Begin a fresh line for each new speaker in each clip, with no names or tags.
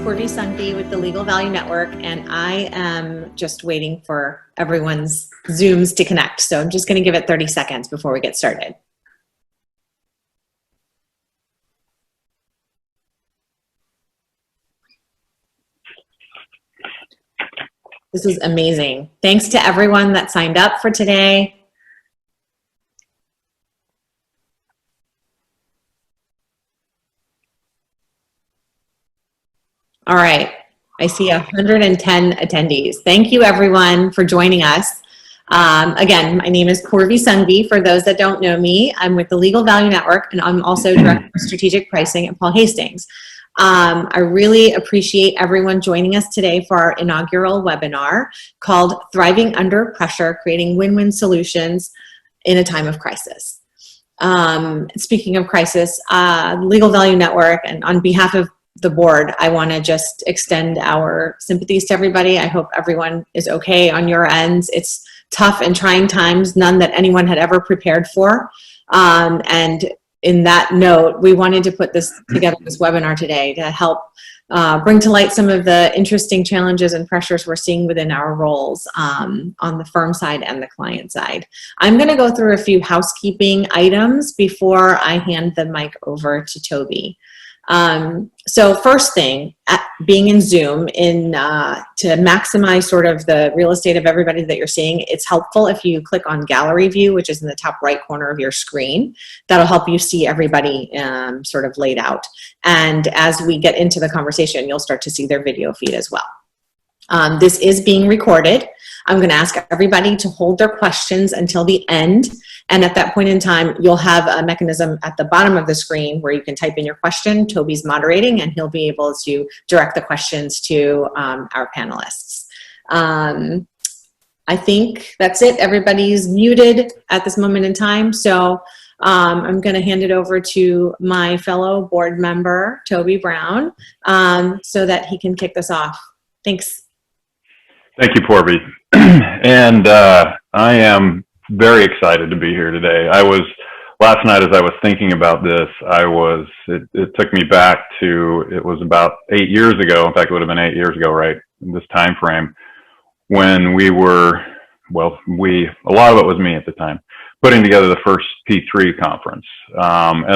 Followthesun with the Legal Value Network, and I am just waiting for everyone's Zooms to connect. So I'm just going to give it 30 seconds before we get started. This is amazing. Thanks to everyone that signed up for today. All right, I see 110 attendees. Thank you everyone for joining us. Again, my name is Followthesun. For those that don't know me, I'm with the Legal Value Network, and I'm also Director of Strategic Pricing at Paul Hastings. I really appreciate everyone joining us today for our inaugural webinar called Thriving Under Pressure, Creating Win-Win Solutions in a Time of Crisis. Speaking of crisis, Legal Value Network, and on behalf of the board, I want to just extend our sympathies to everybody. I hope everyone is okay on your ends. It's tough and trying times, none that anyone had ever prepared for. And in that note, we wanted to put this together, this webinar today, to help bring to light some of the interesting challenges and pressures we're seeing within our roles on the firm side and the client side. I'm going to go through a few housekeeping items before I hand the mic over to Toby. So first thing, being in Zoom, to maximize sort of the real estate of everybody that you're seeing, it's helpful if you click on gallery view, which is in the top right corner of your screen. That'll help you see everybody sort of laid out. And as we get into the conversation, you'll start to see their video feed as well. This is being recorded. I'm going to ask everybody to hold their questions until the end. And at that point in time, you'll have a mechanism at the bottom of the screen where you can type in your question. Toby's moderating, and he'll be able to direct the questions to our panelists. I think that's it. Everybody's muted at this moment in time. So I'm going to hand it over to my fellow board member, Toby Brown, so that he can kick this off. Thanks.
Thank you, Porby. And I am very excited to be here today. Last night as I was thinking about this, it took me back to, it was about 8 years ago. In fact, it would have been 8 years ago, right, in this time frame, when we were, well, a lot of it was me at the time, putting together the first P3 conference. And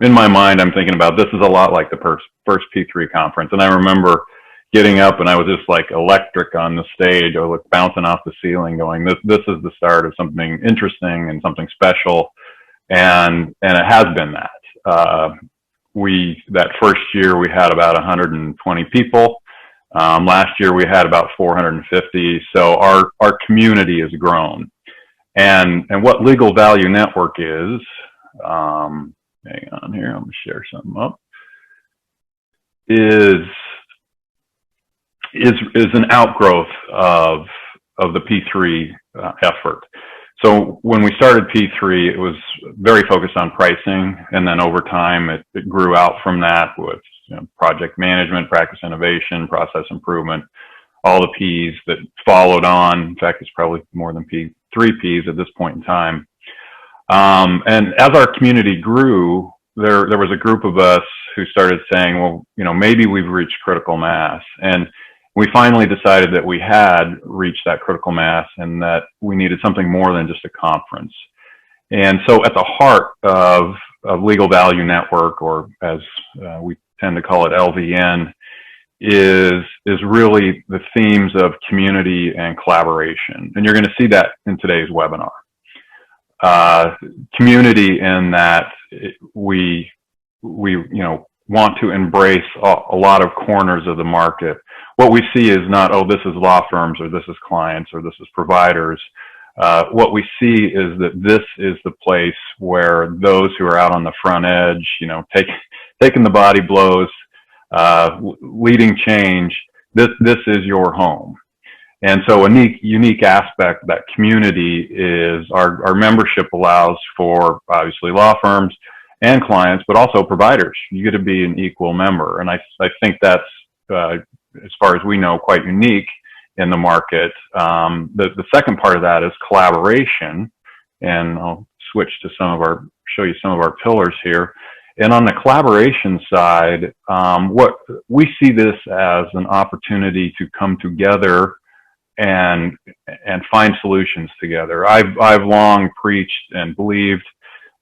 in my mind, I'm thinking about, this is a lot like the first P3 conference. And I remember getting up, and I was just like electric on the stage. I was like bouncing off the ceiling going, this is the start of something interesting and something special. And it has been that. That first year we had about 120 people. Last year we had about 450. So our community has grown. And what Legal Value Network is, hang on here, I'm gonna share something up, is an outgrowth of the P3 effort. So when we started P3, it was very focused on pricing, and then over time it grew out from that with project management, practice innovation, process improvement, all the Ps that followed on. In fact, it's probably more than three Ps at this point in time. And as our community grew, there was a group of us who started saying, well, maybe we've reached critical mass. And we finally decided that we had reached that critical mass and that we needed something more than just a conference. And so at the heart of Legal Value Network, or as we tend to call it, LVN, is really the themes of community and collaboration. And you're going to see that in today's webinar. Community in that we want to embrace a lot of corners of the market. What we see is not, oh, this is law firms, or this is clients, or this is providers. What we see is that this is the place where those who are out on the front edge, taking the body blows, leading change, this is your home. And so a unique aspect of that community is our membership allows for, obviously, law firms and clients, but also providers. You get to be an equal member. And I think that's, as far as we know, quite unique in the market. The second part of that is collaboration. And I'll switch to show you some of our pillars here. And on the collaboration side, what we see this as an opportunity to come together and find solutions together. I've long preached and believed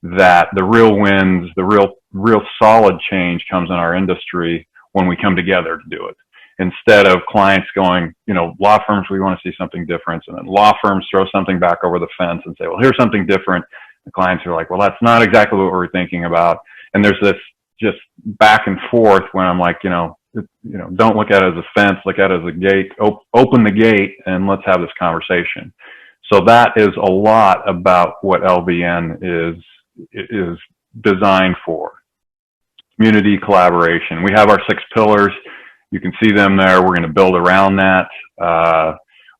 that the real wins, the real solid change comes in our industry when we come together to do it. Instead of clients going, law firms, we want to see something different, and then law firms throw something back over the fence and say, well, here's something different. The clients are like, well, that's not exactly what we're thinking about. And there's this just back and forth when I'm like, don't look at it as a fence, look at it as a gate, open the gate and let's have this conversation. So that is a lot about what LVN is designed for. Community collaboration. We have our 6 pillars. You can see them there. We're going to build around that.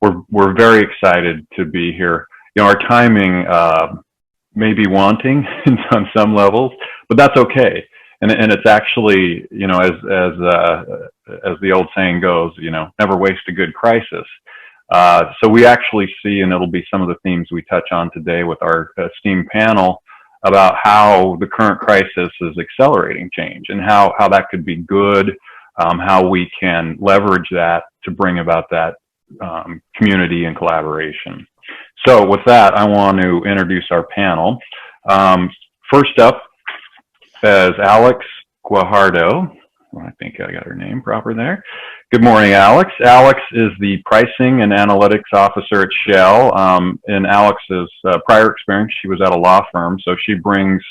We're very excited to be here. Our timing may be wanting on some levels, but that's okay. And it's actually, as the old saying goes, never waste a good crisis. So we actually see, and it'll be some of the themes we touch on today with our esteemed panel, about how the current crisis is accelerating change and how that could be good, how we can leverage that to bring about that community and collaboration. So with that, I want to introduce our panel. First up is Alex Guardo. I think I got her name proper there. Good morning, Alex. Alex is the Pricing and Analytics Officer at Shell. In Alex's prior experience, she was at a law firm, so she brings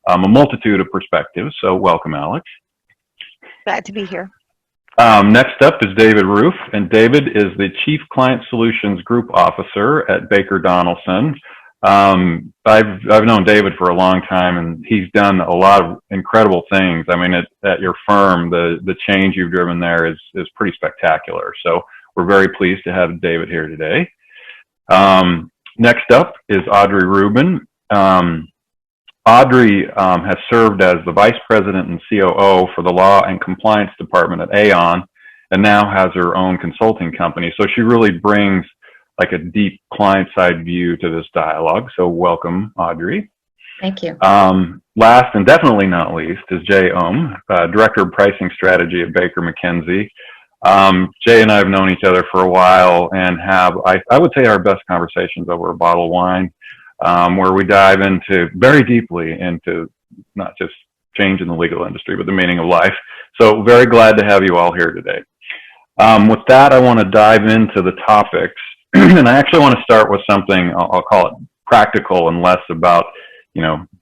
a multitude of perspectives. So welcome, Alex.
Glad to be here.
Next up is David Roof, and David is the Chief Client Solutions Group Officer at Baker Donelson. I've known David for a long time, and he's done a lot of incredible things. I mean, at your firm, the change you've driven there is pretty spectacular. So we're very pleased to have David here today. Next up is Audrey Rubin. Audrey has served as the Vice President and COO for the Law and Compliance Department at Aon, and now has her own consulting company. So she really brings like a deep client-side view to this dialogue. So welcome, Audrey.
Thank you.
Last and definitely not least is Jay Ohm, Director of Pricing Strategy at Baker McKenzie. Jay and I have known each other for a while and have, I would say, our best conversations over a bottle of wine, where we dive very deeply into not just change in the legal industry, but the meaning of life. So very glad to have you all here today. With that, I want to dive into the topics. And I actually want to start with something, I'll call it practical and less about,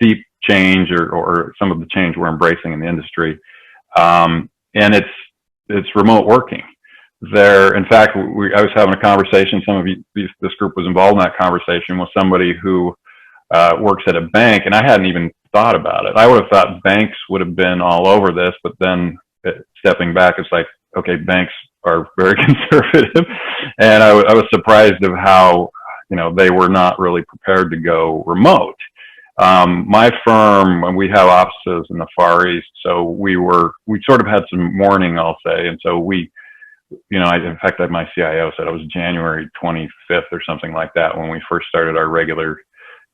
deep change or some of the change we're embracing in the industry. And it's remote working. In fact, I was having a conversation, this group was involved in that conversation with somebody who works at a bank, and I hadn't even thought about it. I would have thought banks would have been all over this, but then stepping back, it's like, okay, banks are very conservative, and I was surprised of how they were not really prepared to go remote. My firm, we have offices in the Far East, so we sort of had some warning, I'll say, and so in fact, my CIO said it was January 25th or something like that when we first started our regular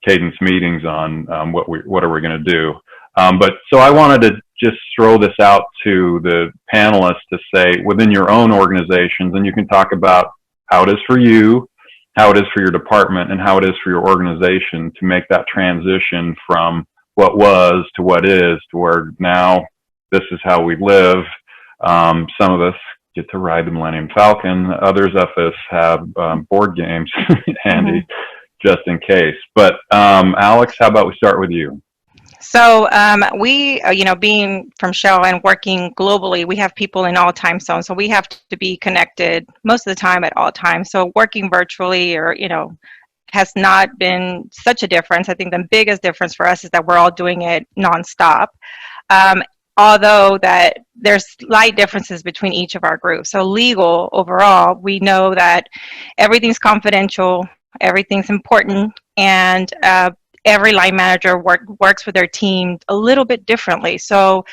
cadence meetings on what are we going to do. But so I wanted to just throw this out to the panelists to say, within your own organizations, and you can talk about how it is for you, how it is for your department, and how it is for your organization to make that transition from what was to what is, to where now this is how we live. Some of us get to ride the Millennium Falcon. Others of us have board games handy just in case. But Alex, how about we start with you?
So we, being from Shell and working globally, we have people in all time zones. So we have to be connected most of the time at all times. So working virtually or, has not been such a difference. I think the biggest difference for us is that we're all doing it nonstop. Although that there's slight differences between each of our groups. So legal overall, we know that everything's confidential, everything's important, and every line manager works with their team a little bit differently. So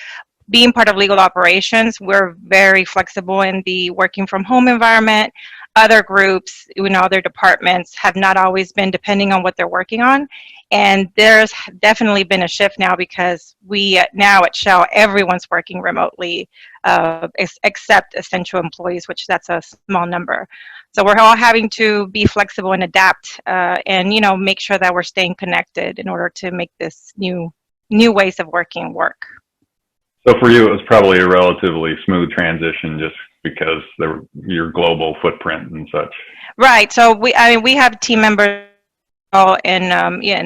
being part of legal operations, we're very flexible in the working from home environment. other groups, other departments have not always been depending on what they're working on. And there's definitely been a shift now because now at Shell, everyone's working remotely, except essential employees, which that's a small number. So we're all having to be flexible and adapt, and make sure that we're staying connected in order to make this new ways of working work.
So for you, it was probably a relatively smooth transition, just because your global footprint and such.
Right. So we have team members in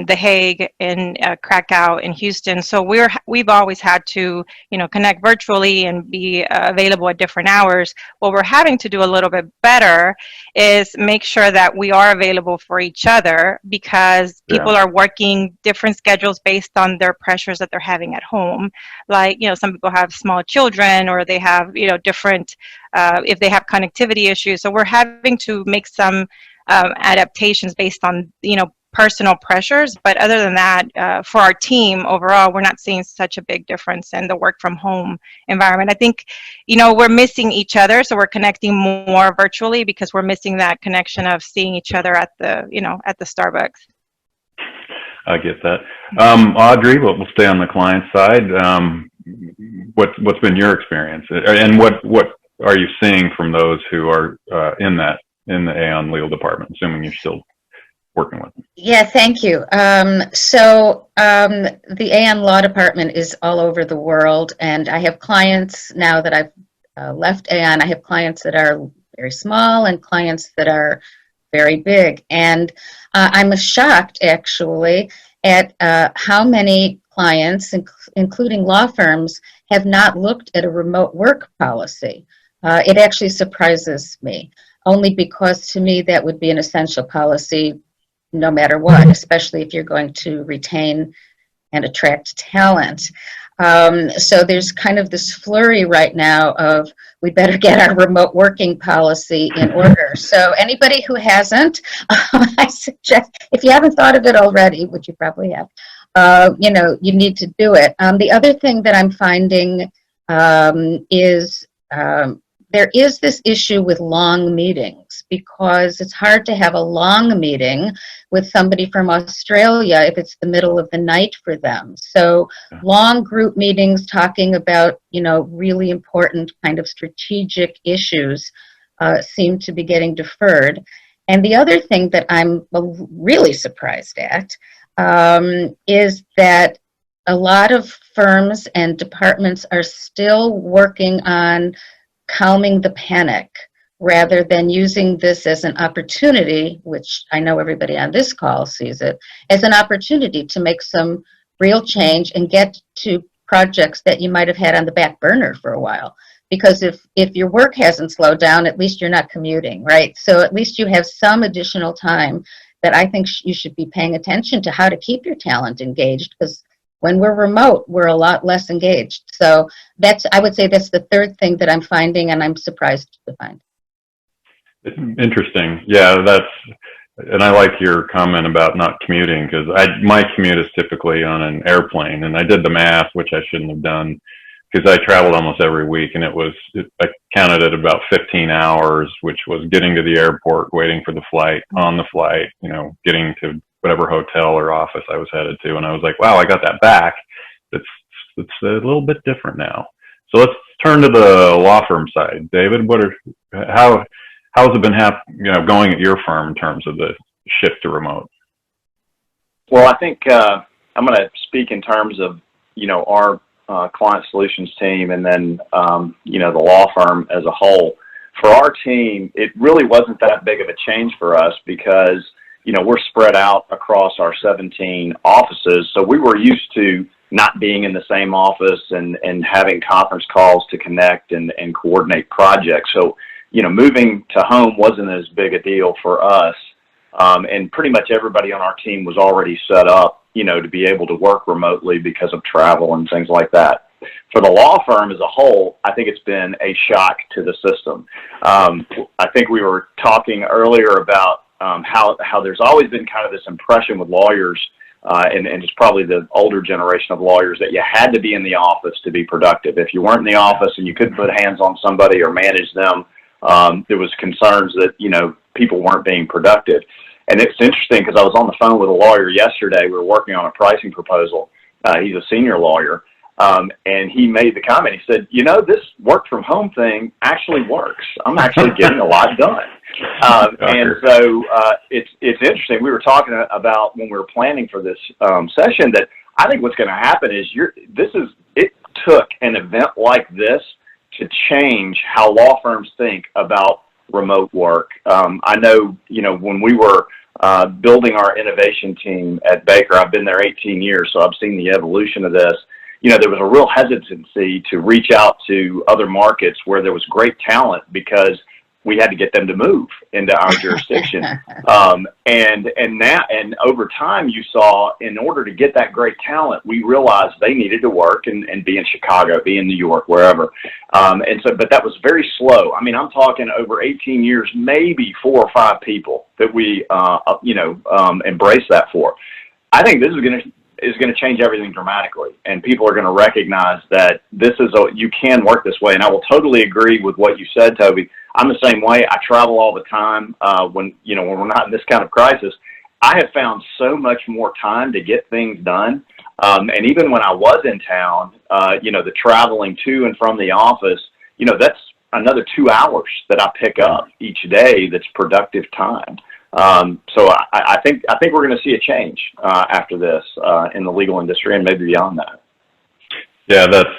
The Hague, in Krakow, in Houston. So we've always had to, connect virtually and be available at different hours. What we're having to do a little bit better is make sure that we are available for each other, because people are working different schedules based on their pressures that they're having at home. Like, some people have small children, or they have, different, if they have connectivity issues. So we're having to make some adaptations based on personal pressures, but other than that, for our team overall, we're not seeing such a big difference in the work from home environment. I think we're missing each other, so we're connecting more virtually because we're missing that connection of seeing each other at the at the Starbucks.
I get that. Audrey, we'll stay on the client side. What's been your experience, and what are you seeing from those who are in the Aon legal department, assuming you're still working with them?
Yeah, thank you. So the Aon Law Department is all over the world, and I have clients now that I've left Aon. I have clients that are very small and clients that are very big, and I'm shocked actually at how many clients, including law firms, have not looked at a remote work policy. It actually surprises me, only because to me that would be an essential policy no matter what, especially if you're going to retain and attract talent. So there's kind of this flurry right now of we better get our remote working policy in order. So anybody who hasn't, I suggest, if you haven't thought of it already, which you probably have, you need to do it. The other thing that I'm finding is there is this issue with long meetings, because it's hard to have a long meeting with somebody from Australia if it's the middle of the night for them. So long group meetings talking about, really important kind of strategic issues seem to be getting deferred. And the other thing that I'm really surprised at is that a lot of firms and departments are still working on calming the panic rather than using this as an opportunity, which I know everybody on this call sees it, as an opportunity to make some real change and get to projects that you might have had on the back burner for a while. Because if your work hasn't slowed down, at least you're not commuting, right? So at least you have some additional time that I think you should be paying attention to how to keep your talent engaged, because when we're remote, we're a lot less engaged. So I would say that's the third thing that I'm finding, and I'm surprised to find.
Interesting. Yeah, and I like your comment about not commuting, because my commute is typically on an airplane, and I did the math, which I shouldn't have done, because I traveled almost every week, and I counted it about 15 hours, which was getting to the airport, waiting for the flight, on the flight, getting to whatever hotel or office I was headed to. And I was like, wow, I got that back. It's a little bit different now. So let's turn to the law firm side. David, how has it been going at your firm in terms of the shift to remote?
Well, I think I'm going to speak in terms of, our client solutions team, and then, the law firm as a whole. For our team, it really wasn't that big of a change for us because we're spread out across our 17 offices. So we were used to not being in the same office and having conference calls to connect and coordinate projects. So, moving to home wasn't as big a deal for us. And pretty much everybody on our team was already set up, to be able to work remotely because of travel and things like that. For the law firm as a whole, I think it's been a shock to the system. I think we were talking earlier about how there's always been kind of this impression with lawyers, and it's probably the older generation of lawyers, that you had to be in the office to be productive. If you weren't in the office and you couldn't put hands on somebody or manage them there was concerns that, people weren't being productive. And it's interesting because I was on the phone with a lawyer yesterday. We were working on a pricing proposal. He's a senior lawyer. And he made the comment, he said, this work from home thing actually works. I'm actually getting a lot done. And so it's interesting. We were talking about when we were planning for this session that I think what's going to happen is it took an event like this to change how law firms think about remote work. I know, when we were building our innovation team at Baker, I've been there 18 years, so I've seen the evolution of this. There was a real hesitancy to reach out to other markets where there was great talent because we had to get them to move into our jurisdiction. And over time you saw, in order to get that great talent, we realized they needed to work and be in Chicago, be in New York, wherever. But that was very slow. I mean, I'm talking over 18 years, maybe 4 or 5 people that we, embraced that for. I think this is going to change everything dramatically, and people are going to recognize that you can work this way. And I will totally agree with what you said, Toby. I'm the same way. I travel all the time. When we're not in this kind of crisis, I have found so much more time to get things done. And even when I was in town, the traveling to and from the office, that's another 2 hours that I pick up each day. That's productive time. So I think we're going to see a change after this in the legal industry and maybe beyond that.
Yeah, that's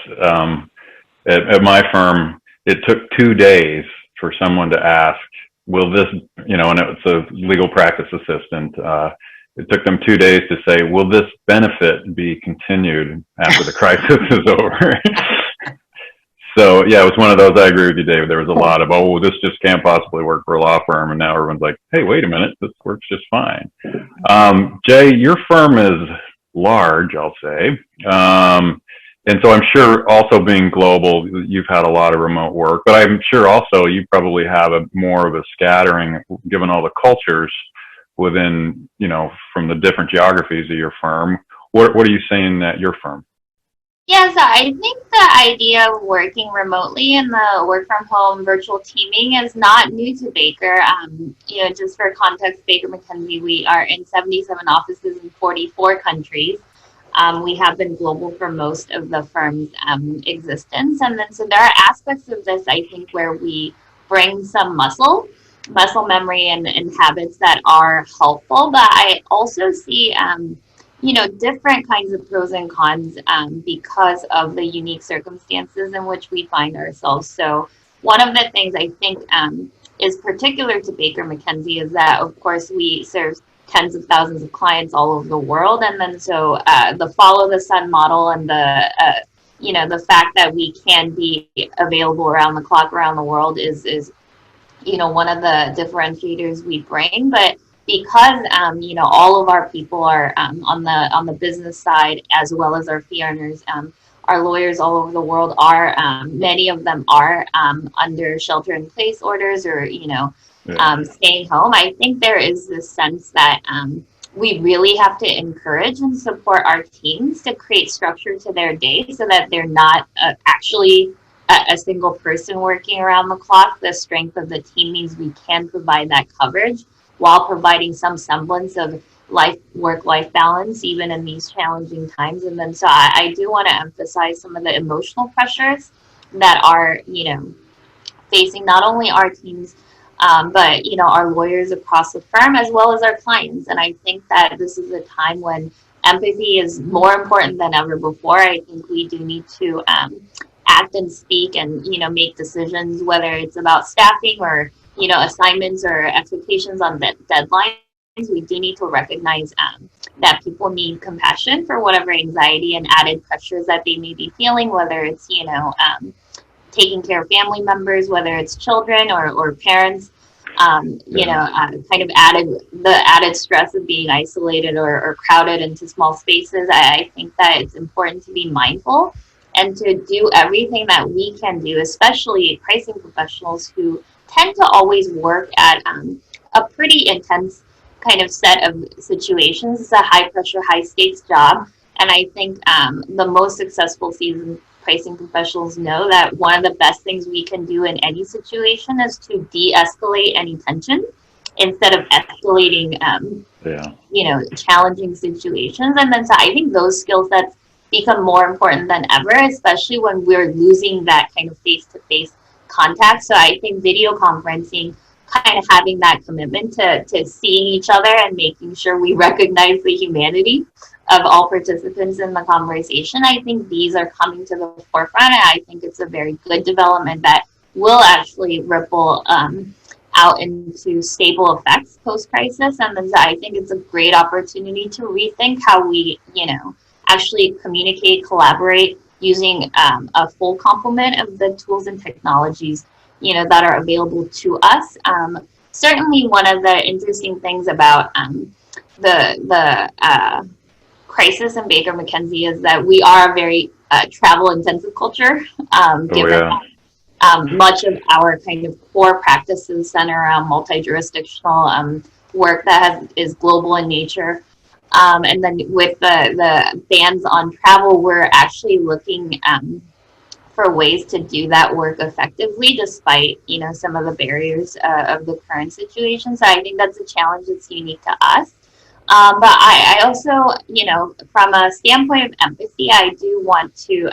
at my firm. It took 2 days for someone to ask, "Will this?" And it's a legal practice assistant. It took them 2 days to say, "Will this benefit be continued after the crisis is over?" So, yeah, it was one of those. I agree with you, David. There was a lot of, this just can't possibly work for a law firm. And now everyone's like, hey, wait a minute, this works just fine. Jay, your firm is large, I'll say. And so I'm sure also being global, you've had a lot of remote work, but I'm sure also you probably have more of a scattering given all the cultures within, from the different geographies of your firm. What are you seeing at your firm?
Yeah, so I think the idea of working remotely and the work from home virtual teaming is not new to Baker. Just for context, Baker McKenzie, we are in 77 offices in 44 countries. We have been global for most of the firm's existence. And then so there are aspects of this, I think, where we bring some muscle memory and habits that are helpful. But I also see different kinds of pros and cons because of the unique circumstances in which we find ourselves. So one of the things I think is particular to Baker McKenzie is that, of course, we serve tens of thousands of clients all over the world. And then so the Followthesun model and the fact that we can be available around the clock around the world is one of the differentiators we bring. But because all of our people are on the business side as well as our fee earners, our lawyers all over the world are many of them are under shelter in place orders or staying home. I think there is this sense that we really have to encourage and support our teams to create structure to their day so that they're not actually a single person working around the clock. The strength of the team means we can provide that coverage while providing some semblance of work-life balance, even in these challenging times. And then so I do want to emphasize some of the emotional pressures that are, facing not only our teams, but, our lawyers across the firm as well as our clients. And I think that this is a time when empathy is more important than ever before. I think we do need to act and speak and, make decisions, whether it's about staffing or assignments or expectations on deadlines. We do need to recognize that people need compassion for whatever anxiety and added pressures that they may be feeling, whether it's, taking care of family members, whether it's children or parents, kind of added stress of being isolated or crowded into small spaces. I think that it's important to be mindful and to do everything that we can do, especially pricing professionals who tend to always work at a pretty intense kind of set of situations. It's a high pressure, high stakes job. And I think the most successful pricing professionals know that one of the best things we can do in any situation is to de-escalate any tension instead of escalating, challenging situations. And then so I think those skill sets become more important than ever, especially when we're losing that kind of face-to-face contact. So I think video conferencing, kind of having that commitment to seeing each other and making sure we recognize the humanity of all participants in the conversation, I think these are coming to the forefront, and I think it's a very good development that will actually ripple out into stable effects post-crisis. And then I think it's a great opportunity to rethink how we, actually communicate, collaborate using a full complement of the tools and technologies that are available to us. Certainly one of the interesting things about the crisis in Baker McKenzie is that we are a very travel-intensive culture, given much of our kind of core practices center around multi-jurisdictional work that is global in nature. And then with the bans on travel, we're actually looking for ways to do that work effectively, despite some of the barriers of the current situation. So I think that's a challenge that's unique to us. But I also, from a standpoint of empathy, I do want to,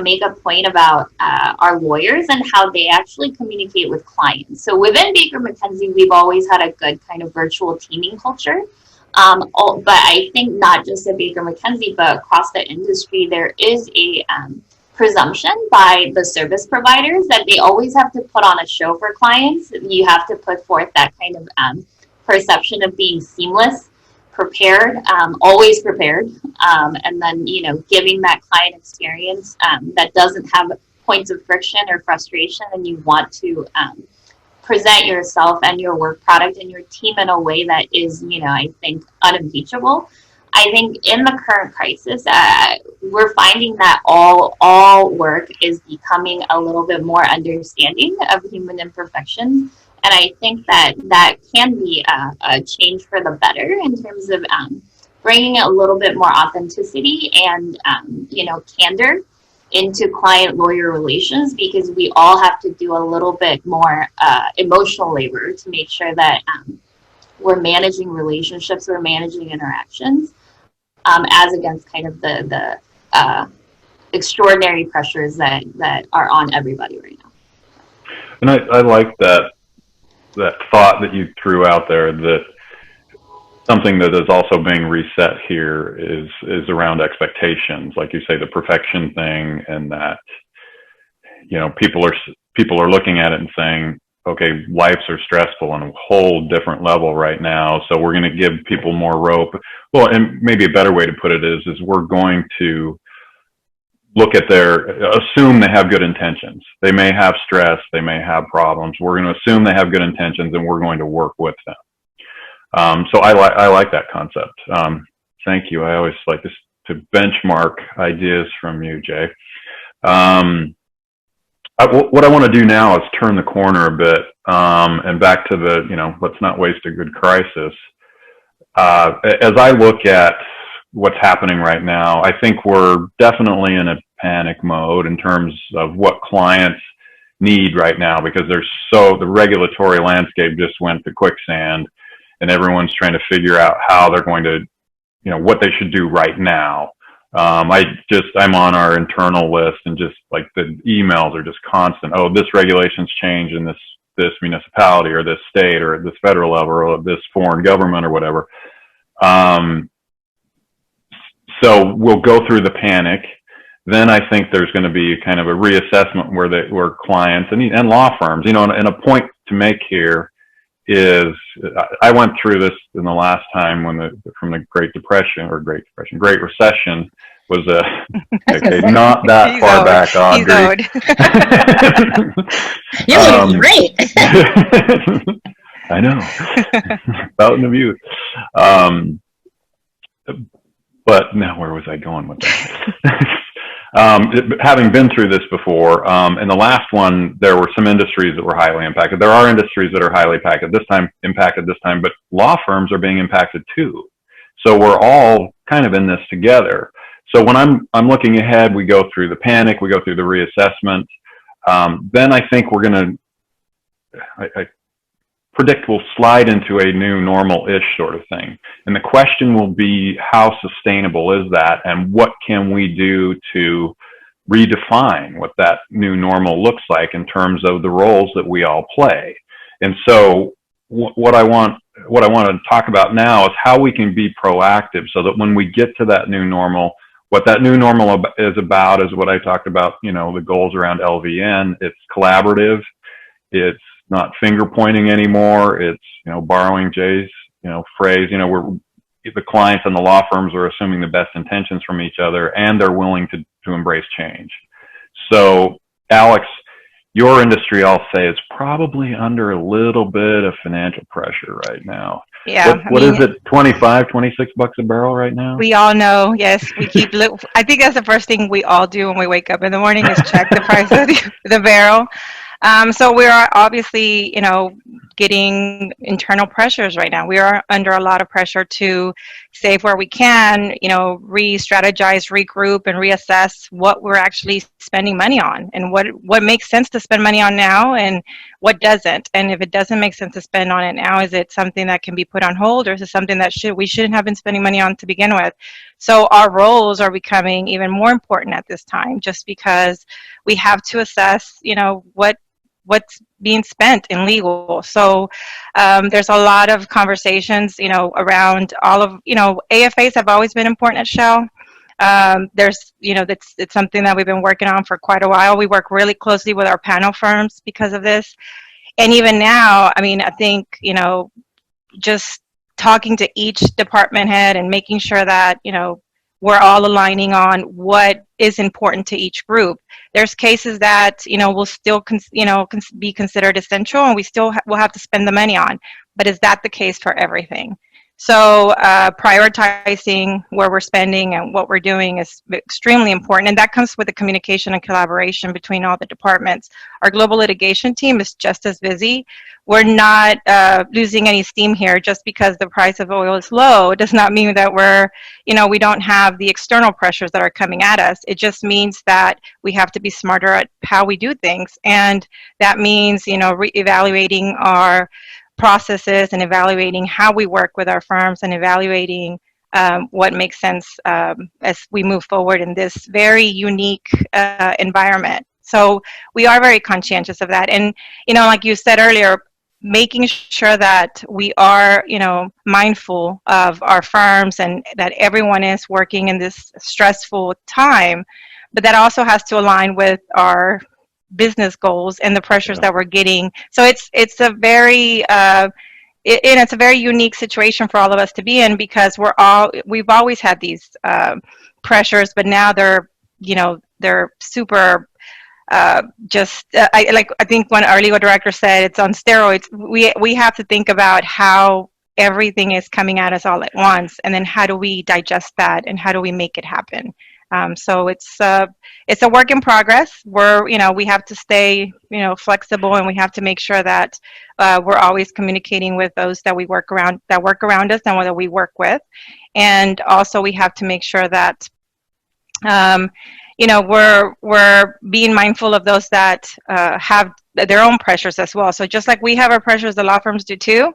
make a point about our lawyers and how they actually communicate with clients. So within Baker McKenzie, we've always had a good kind of virtual teaming culture. But I think not just at Baker McKenzie, but across the industry, there is a presumption by the service providers that they always have to put on a show for clients. You have to put forth that kind of perception of being seamless, prepared, always prepared, and then, giving that client experience that doesn't have points of friction or frustration, and you want to present yourself and your work product and your team in a way that is, I think, unimpeachable. I think in the current crisis, we're finding that all work is becoming a little bit more understanding of human imperfections. And I think that can be a change for the better in terms of bringing a little bit more authenticity and, candor into client-lawyer relations, because we all have to do a little bit more emotional labor to make sure that we're managing relationships, we're managing interactions, as against kind of the extraordinary pressures that are on everybody right now.
And I like that thought that you threw out there, that something that is also being reset here is around expectations. Like you say, the perfection thing, and that, people are looking at it and saying, okay, lives are stressful on a whole different level right now, so we're going to give people more rope. Well, and maybe a better way to put it is we're going to look at assume they have good intentions. They may have stress, they may have problems. We're going to assume they have good intentions, and we're going to work with them. So I like that concept. Thank you. I always like to benchmark ideas from you, Jay. What I want to do now is turn the corner a bit, and back to let's not waste a good crisis. As I look at what's happening right now, I think we're definitely in a panic mode in terms of what clients need right now, because the regulatory landscape just went to quicksand, and everyone's trying to figure out how they're going to, what they should do right now. I'm on our internal list, and just like the emails are just constant. Oh, this regulation's changed in this municipality or this state or at this federal level or this foreign government or whatever. So we'll go through the panic. Then I think there's going to be kind of a reassessment where clients and law firms, and a point to make here is I went through this in the last time from the Great Recession was okay, not that far back, Audrey.
You're great.
I know. Fountain of youth. But now where was I going with that? Having been through this before, in the last one, there were some industries that were highly impacted. There are industries that are highly impacted this time, but law firms are being impacted too. So we're all kind of in this together. So when I'm looking ahead, we go through the panic, we go through the reassessment. Then I think we're going to, I predict we'll slide into a new normal-ish sort of thing. And the question will be, how sustainable is that? And what can we do to redefine what that new normal looks like in terms of the roles that we all play? And so what I want to talk about now is how we can be proactive so that when we get to that new normal, what that new normal is about is what I talked about, the goals around LVN. It's collaborative. It's not finger pointing anymore. It's, borrowing Jay's, phrase, the clients and the law firms are assuming the best intentions from each other, and they're willing to embrace change. So, Alex, your industry, I'll say, is probably under a little bit of financial pressure right now.
Yeah.
What is it, 25, 26 bucks a barrel right now?
We all know, yes, we keep, I think that's the first thing we all do when we wake up in the morning is check the price of the barrel. So we are obviously, getting internal pressures right now. We are under a lot of pressure to save where we can, re-strategize, regroup, and reassess what we're actually spending money on and what makes sense to spend money on now and what doesn't. And if it doesn't make sense to spend on it now, is it something that can be put on hold, or is it something that we shouldn't have been spending money on to begin with? So our roles are becoming even more important at this time, just because we have to assess, what's being spent in legal. So there's a lot of conversations, around all of, AFAs have always been important at Shell. There's, it's something that we've been working on for quite a while. We work really closely with our panel firms because of this. And even now, I think, just talking to each department head and making sure that, we're all aligning on what is important to each group. There's cases that, will still, be considered essential, and we still will have to spend the money on. But is that the case for everything? So prioritizing where we're spending and what we're doing is extremely important. And that comes with the communication and collaboration between all the departments. Our global litigation team is just as busy. We're not losing any steam here. Just because the price of oil is low, it does not mean that we don't have the external pressures that are coming at us. It just means that we have to be smarter at how we do things. And that means, reevaluating our processes and evaluating how we work with our firms and evaluating what makes sense as we move forward in this very unique environment. So we are very conscientious of that. And, like you said earlier, making sure that we are, mindful of our firms and that everyone is working in this stressful time, but that also has to align with our business goals and the pressures that we're getting. So it's a very it's a very unique situation for all of us to be in, because we've always had these pressures, but now they're super I think when our legal director said it's on steroids. We have to think about how everything is coming at us all at once, and then how do we digest that and how do we make it happen. So it's a work in progress. We have to stay, flexible, and we have to make sure that we're always communicating with those that we work around us and that we work with. And also we have to make sure that, we're being mindful of those that have their own pressures as well. So just like we have our pressures, the law firms do too.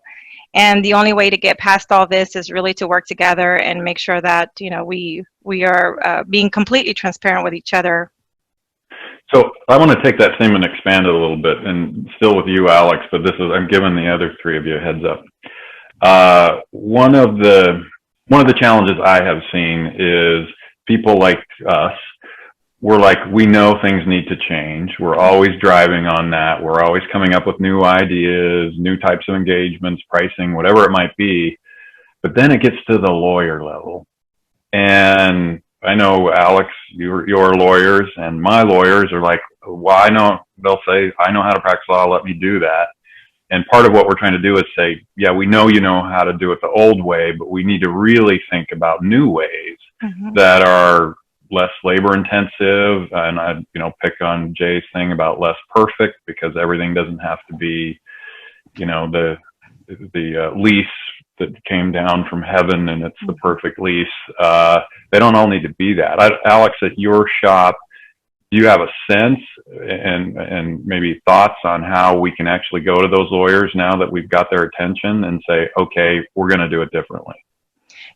And the only way to get past all this is really to work together and make sure that, we are being completely transparent with each other.
So I want to take that theme and expand it a little bit, and still with you, Alex, but I'm giving the other three of you a heads up. One of the challenges I have seen is people like us. We're like, we know things need to change. We're always driving on that. We're always coming up with new ideas, new types of engagements, pricing, whatever it might be. But then it gets to the lawyer level. And I know, Alex, your lawyers and my lawyers are like, well, they'll say, I know how to practice law, let me do that. And part of what we're trying to do is say, yeah, we know you know how to do it the old way, but we need to really think about new ways that are less labor intensive. And I, pick on Jay's thing about less perfect, because everything doesn't have to be, the lease that came down from heaven and it's the perfect lease. They don't all need to be that. Alex, at your shop, do you have a sense and maybe thoughts on how we can actually go to those lawyers now that we've got their attention and say, okay, we're going to do it differently?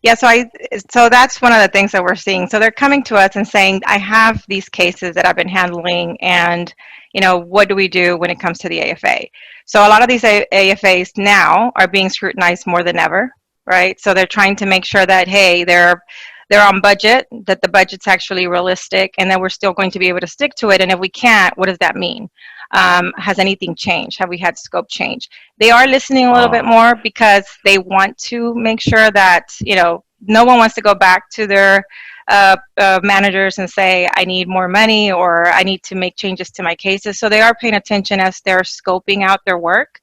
Yeah, so that's one of the things that we're seeing. So they're coming to us and saying, I have these cases that I've been handling, and what do we do when it comes to the AFA? So a lot of these AFAs now are being scrutinized more than ever, right? So they're trying to make sure that, hey, they're on budget, that the budget's actually realistic, and that we're still going to be able to stick to it. And if we can't, what does that mean? Has anything changed? Have we had scope change? They are listening a little bit more because they want to make sure that, no one wants to go back to their managers and say, I need more money, or I need to make changes to my cases. So they are paying attention as they're scoping out their work.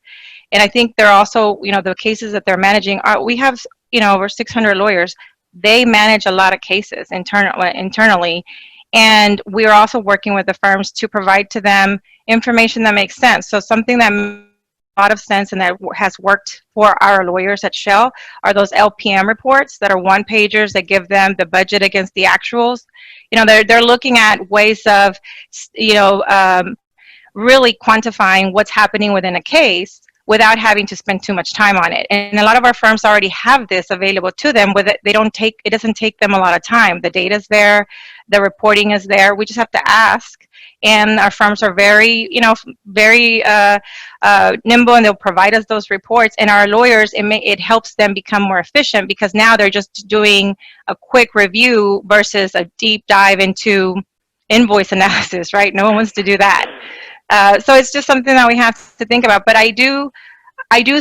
And I think they're also, the cases that they're managing we have, over 600 lawyers. They manage a lot of cases internally. And we're also working with the firms to provide to them information that makes sense. So something that makes a lot of sense and that has worked for our lawyers at Shell are those LPM reports that are one-pagers that give them the budget against the actuals. They're looking at ways of, really quantifying what's happening within a case without having to spend too much time on it. And a lot of our firms already have this available to them. It doesn't take them a lot of time. The data's there, the reporting is there. We just have to ask. And our firms are very nimble, and they'll provide us those reports. And our lawyers, it helps them become more efficient because now they're just doing a quick review versus a deep dive into invoice analysis, right? No one wants to do that. So it's just something that we have to think about. But I do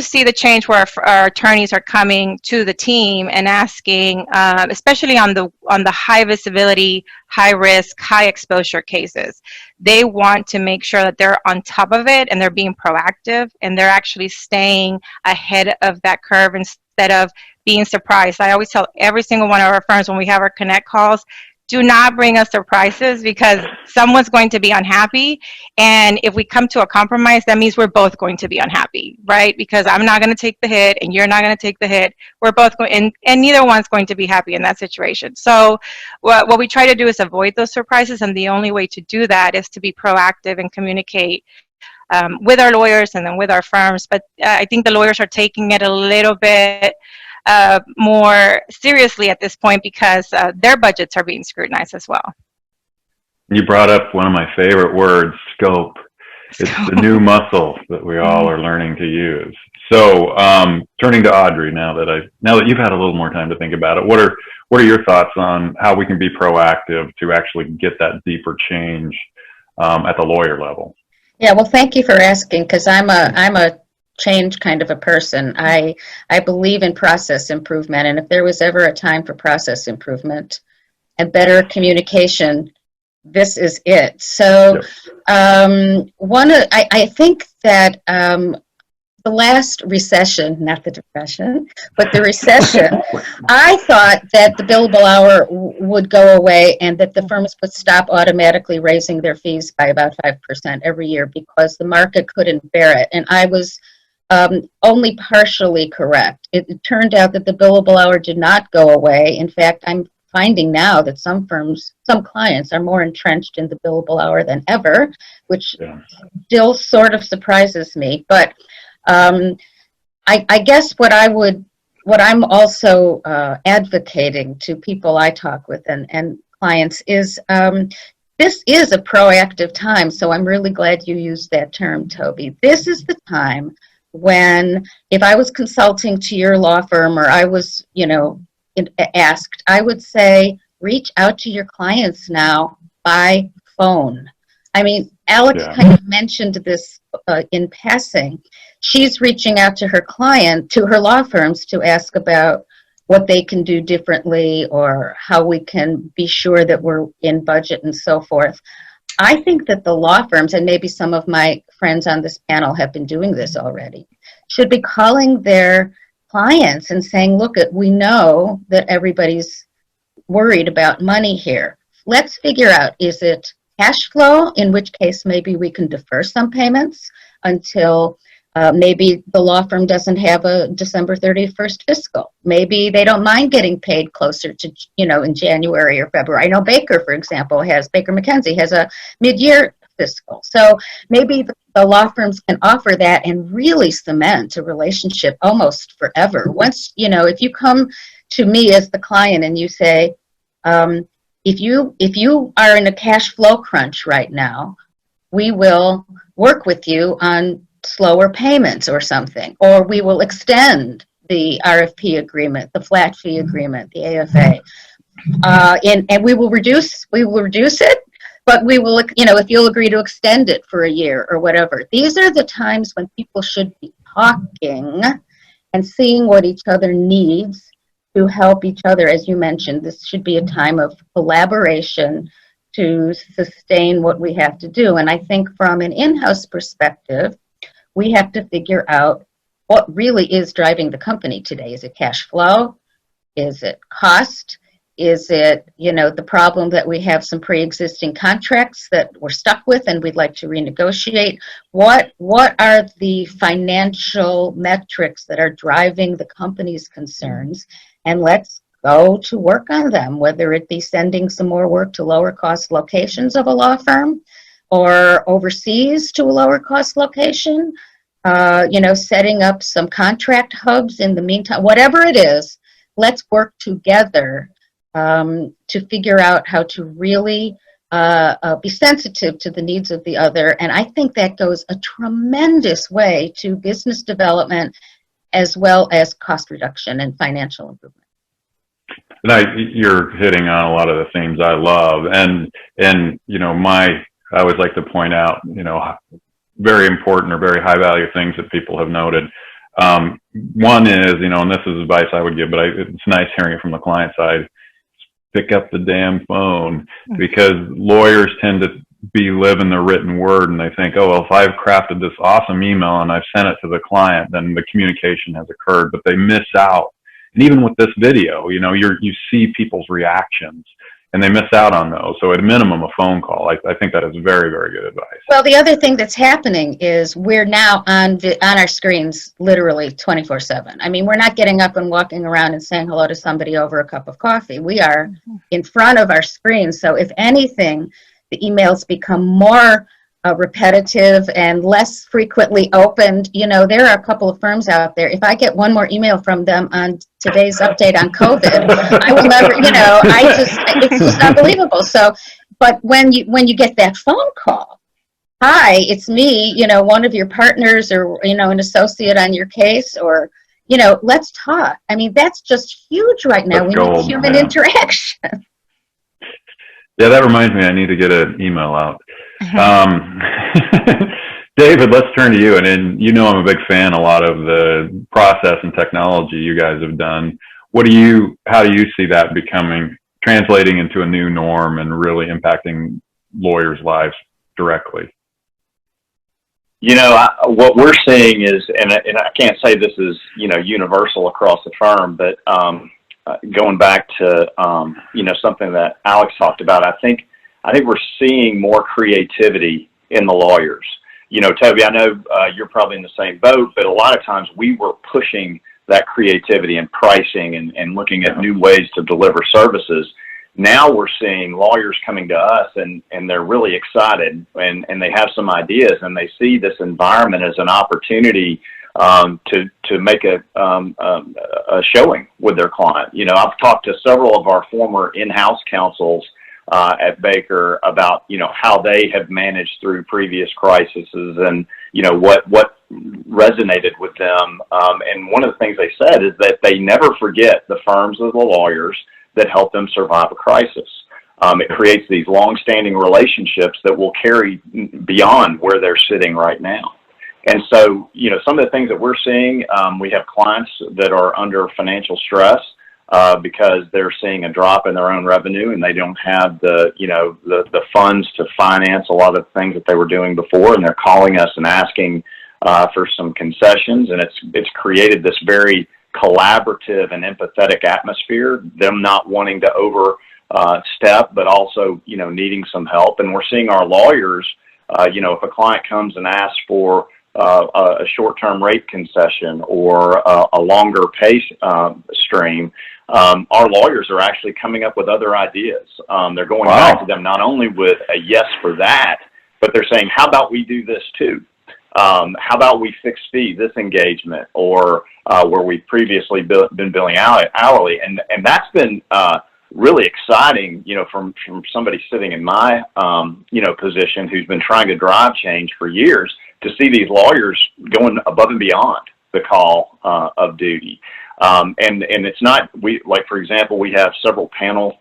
see the change where our attorneys are coming to the team and asking, especially on the high visibility, high risk, high exposure cases. They want to make sure that they're on top of it and they're being proactive and they're actually staying ahead of that curve instead of being surprised. I always tell every single one of our firms when we have our connect calls, do not bring us surprises because someone's going to be unhappy. And if we come to a compromise, that means we're both going to be unhappy, right? Because I'm not going to take the hit and you're not going to take the hit. We're both going, and neither one's going to be happy in that situation. So what we try to do is avoid those surprises. And the only way to do that is to be proactive and communicate with our lawyers and then with our firms. But I think the lawyers are taking it a little bit more seriously at this point because their budgets are being scrutinized as well.
You brought up one of my favorite words, scope. It's the new muscle that we all are learning to use. So turning to Audrey, now that you've had a little more time to think about it, what are your thoughts on how we can be proactive to actually get that deeper change at the lawyer level?
Yeah, well, thank you for asking, because I'm a change kind of a person. I believe in process improvement, and if there was ever a time for process improvement and better communication, this is it. So I think that the last recession, not the depression, but the recession, I thought that the billable hour would go away and that the firms would stop automatically raising their fees by about 5% every year because the market couldn't bear it. And I was only partially correct. It turned out that the billable hour did not go away. In fact, I'm finding now that some clients are more entrenched in the billable hour than ever, which still sort of surprises me. But I guess what I'm also advocating to people I talk with and clients is this is a proactive time. So I'm really glad you used that term, Toby. This is the time when, if I was consulting to your law firm or I was, asked, I would say, reach out to your clients now by phone. I mean, Alex kind of mentioned this in passing. She's reaching out to her law firms to ask about what they can do differently or how we can be sure that we're in budget and so forth. I think that the law firms, and maybe some of my friends on this panel have been doing this already, should be calling their clients and saying, look, we know that everybody's worried about money here. Let's figure out, is it cash flow, in which case maybe we can defer some payments until Maybe the law firm doesn't have a December 31st fiscal. Maybe they don't mind getting paid closer to, in January or February. I know Baker, for example, Baker McKenzie has a mid-year fiscal. So maybe the law firms can offer that and really cement a relationship almost forever. Once, if you come to me as the client and you say, if you are in a cash flow crunch right now, we will work with you on slower payments or something, or we will extend the RFP agreement, the flat fee agreement, the AFA, and we will reduce it, but we will, if you'll agree to extend it for a year or whatever. These are the times when people should be talking and seeing what each other needs to help each other. As you mentioned, this should be a time of collaboration to sustain what we have to do. And I think from an in-house perspective, we have to figure out what really is driving the company today. Is it cash flow? Is it cost? Is it, the problem that we have some pre-existing contracts that we're stuck with and we'd like to renegotiate? What are the financial metrics that are driving the company's concerns? And let's go to work on them, whether it be sending some more work to lower cost locations of a law firm, or overseas to a lower cost location, setting up some contract hubs in the meantime, whatever it is, let's work together to figure out how to really be sensitive to the needs of the other. And I think that goes a tremendous way to business development as well as cost reduction and financial improvement.
You're hitting on a lot of the themes I love, and I always like to point out, very important or very high value things that people have noted. One is, and this is advice I would give, but it's nice hearing it from the client side. Pick up the damn phone, because lawyers tend to live in the written word, and they think, oh, well, if I've crafted this awesome email and I've sent it to the client, then the communication has occurred, but they miss out. And even with this video, you see people's reactions, and they miss out on those. So at a minimum, a phone call. I think that is very, very good advice.
Well, the other thing that's happening is we're now on our screens literally 24/7. I mean, we're not getting up and walking around and saying hello to somebody over a cup of coffee. We are in front of our screens. So if anything, the emails become more repetitive and less frequently opened. There are a couple of firms out there. If I get one more email from them on today's update on COVID, I will never, it's just unbelievable. So, but when you get that phone call, hi, it's me, one of your partners, or, an associate on your case, or, let's talk. I mean, that's just huge right now. We need human interaction.
Yeah, that reminds me, I need to get an email out. David, let's turn to you. And I'm a big fan, a lot of the process and technology you guys have done. How do you see that translating into a new norm and really impacting lawyers' lives directly?
What we're seeing is, and I can't say this is, universal across the firm, but going back to, something that Alex talked about, I think we're seeing more creativity in the lawyers. Toby, I know you're probably in the same boat, but a lot of times we were pushing that creativity and pricing and looking at new ways to deliver services. Now we're seeing lawyers coming to us and they're really excited and they have some ideas, and they see this environment as an opportunity to make a showing with their client. I've talked to several of our former in-house counsels at Baker about, how they have managed through previous crises and, what resonated with them. And one of the things they said is that they never forget the firms of the lawyers that help them survive a crisis. It creates these long-standing relationships that will carry beyond where they're sitting right now. And so, some of the things that we're seeing, we have clients that are under financial stress because they're seeing a drop in their own revenue, and they don't have the funds to finance a lot of the things that they were doing before, and they're calling us and asking for some concessions, and it's created this very collaborative and empathetic atmosphere, them not wanting to overstep, but also, needing some help. And we're seeing our lawyers, if a client comes and asks for a short-term rate concession or a longer pay stream, our lawyers are actually coming up with other ideas. They're going back to them not only with a yes for that, but they're saying, how about we do this too? How about we fix fee this engagement, or where we've previously been billing hourly? And that's been really exciting, from somebody sitting in my, position who's been trying to drive change for years, to see these lawyers going above and beyond the call of duty. And it's not, for example, we have several panel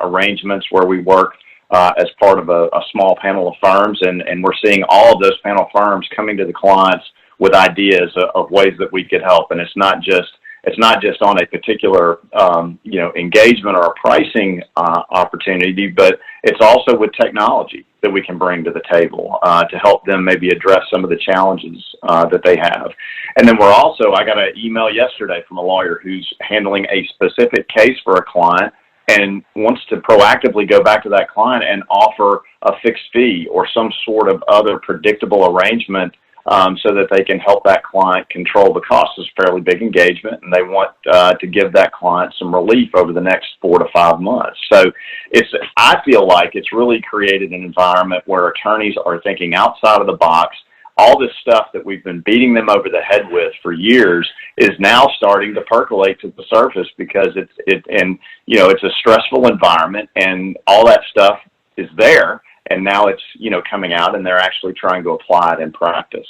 arrangements where we work as part of a small panel of firms, and we're seeing all of those panel firms coming to the clients with ideas of ways that we could help. And it's not just on a particular engagement or a pricing opportunity, but it's also with technology that we can bring to the table to help them maybe address some of the challenges that they have. And then I got an email yesterday from a lawyer who's handling a specific case for a client and wants to proactively go back to that client and offer a fixed fee or some sort of other predictable arrangement so that they can help that client control the cost. It's a fairly big engagement, and they want to give that client some relief over the next 4 to 5 months. So I feel like it's really created an environment where attorneys are thinking outside of the box. All this stuff that we've been beating them over the head with for years is now starting to percolate to the surface, because it's a stressful environment, and all that stuff is there. And now it's, coming out, and they're actually trying to apply it in practice.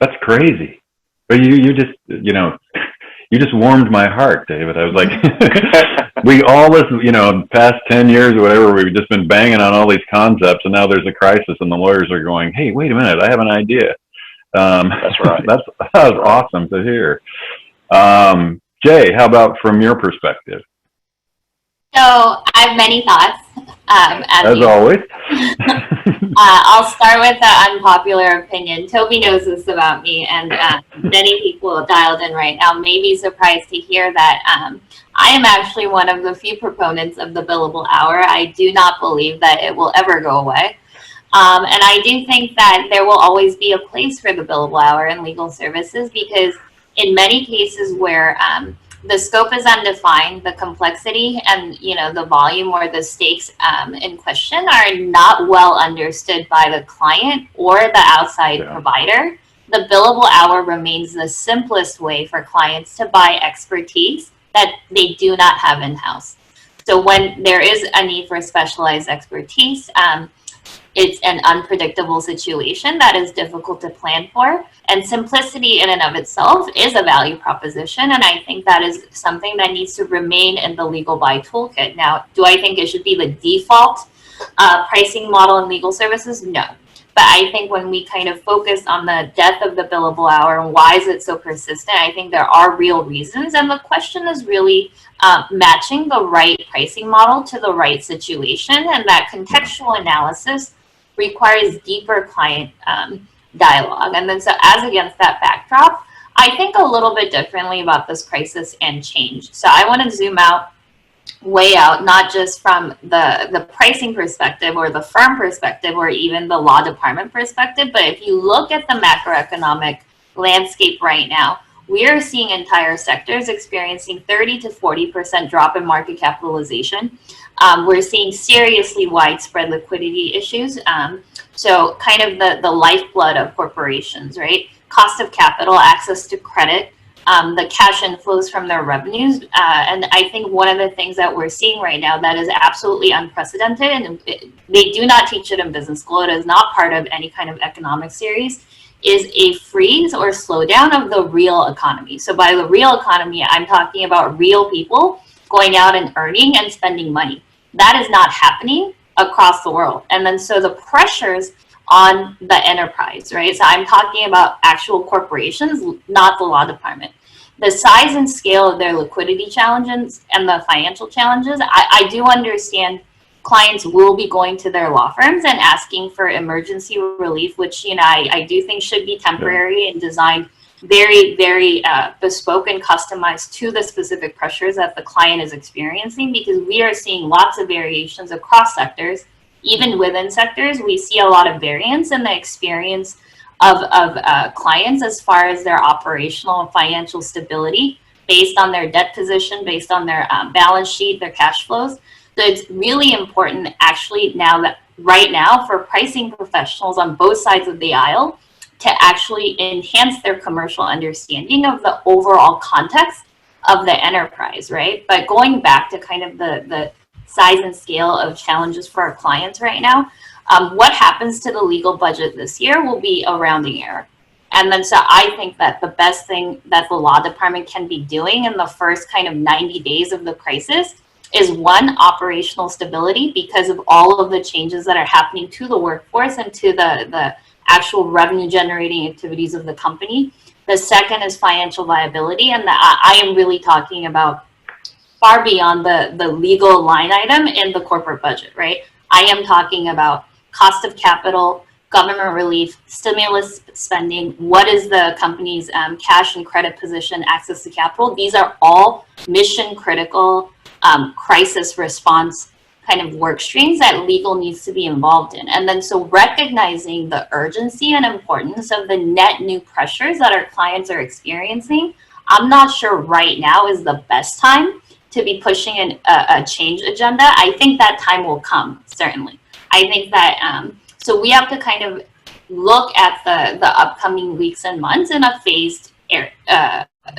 That's crazy. But you just warmed my heart, David. I was like, we all listen, past 10 years or whatever, we've just been banging on all these concepts, and now there's a crisis, and the lawyers are going, hey, wait a minute, I have an idea.
That's right.
That was awesome to hear. Jay, how about from your perspective?
So I have many thoughts.
As always.
I'll start with an unpopular opinion. Toby knows this about me, and many people dialed in right now may be surprised to hear that I am actually one of the few proponents of the billable hour. I do not believe that it will ever go away. And I do think that there will always be a place for the billable hour in legal services, because in many cases where the scope is undefined, the complexity and the volume or the stakes in question are not well understood by the client or the outside provider, the billable hour remains the simplest way for clients to buy expertise that they do not have in-house. So when there is a need for specialized expertise, it's an unpredictable situation that is difficult to plan for. And simplicity in and of itself is a value proposition. And I think that is something that needs to remain in the legal buy toolkit. Now, do I think it should be the default pricing model in legal services? No. But I think when we kind of focus on the death of the billable hour and why is it so persistent, I think there are real reasons. And the question is really matching the right pricing model to the right situation. And that contextual analysis requires deeper client dialogue. And then so as against that backdrop, I think a little bit differently about this crisis and change. So I want to zoom out, way out, not just from the pricing perspective or the firm perspective or even the law department perspective, but if you look at the macroeconomic landscape right now, we are seeing entire sectors experiencing 30 to 40% drop in market capitalization. We're seeing seriously widespread liquidity issues. So kind of the lifeblood of corporations, right? Cost of capital, access to credit, the cash inflows from their revenues. And I think one of the things that we're seeing right now that is absolutely unprecedented, and they do not teach it in business school, it is not part of any kind of economic series, is a freeze or slowdown of the real economy. So by the real economy, I'm talking about real people going out and earning and spending money. That is not happening across the world. And then so the pressures on the enterprise, right? So I'm talking about actual corporations, not the law department. The size and scale of their liquidity challenges and the financial challenges, I do understand clients will be going to their law firms and asking for emergency relief, which, I do think should be temporary and designed very, very bespoke and customized to the specific pressures that the client is experiencing, because we are seeing lots of variations across sectors. Even within sectors, we see a lot of variance in the experience of clients as far as their operational and financial stability based on their debt position, based on their balance sheet, their cash flows. So it's really important actually right now for pricing professionals on both sides of the aisle to actually enhance their commercial understanding of the overall context of the enterprise, right? But going back to kind of the size and scale of challenges for our clients right now, what happens to the legal budget this year will be a rounding error. And then so I think that the best thing that the law department can be doing in the first kind of 90 days of the crisis is one, operational stability because of all of the changes that are happening to the workforce and to the actual revenue generating activities of the company. The second is financial viability. And I am really talking about far beyond the legal line item in the corporate budget, right? I am talking about cost of capital, government relief, stimulus spending, what is the company's cash and credit position, access to capital. These are all mission critical crisis response kind of work streams that legal needs to be involved in. And then so recognizing the urgency and importance of the net new pressures that our clients are experiencing, I'm not sure right now is the best time to be pushing a change agenda. I think that time will come, certainly. I think that, so we have to kind of look at the upcoming weeks and months in a phased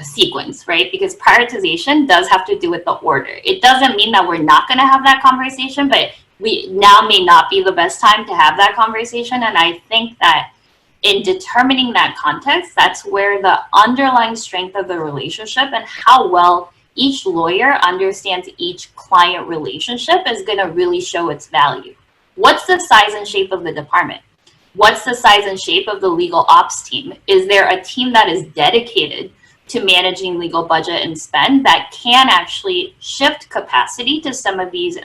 sequence, right? Because prioritization does have to do with the order. It doesn't mean that we're not going to have that conversation, but we now may not be the best time to have that conversation. And I think that in determining that context, that's where the underlying strength of the relationship and how well each lawyer understands each client relationship is going to really show its value. What's the size and shape of the department? What's the size and shape of the legal ops team? Is there a team that is dedicated to managing legal budget and spend that can actually shift capacity to some of these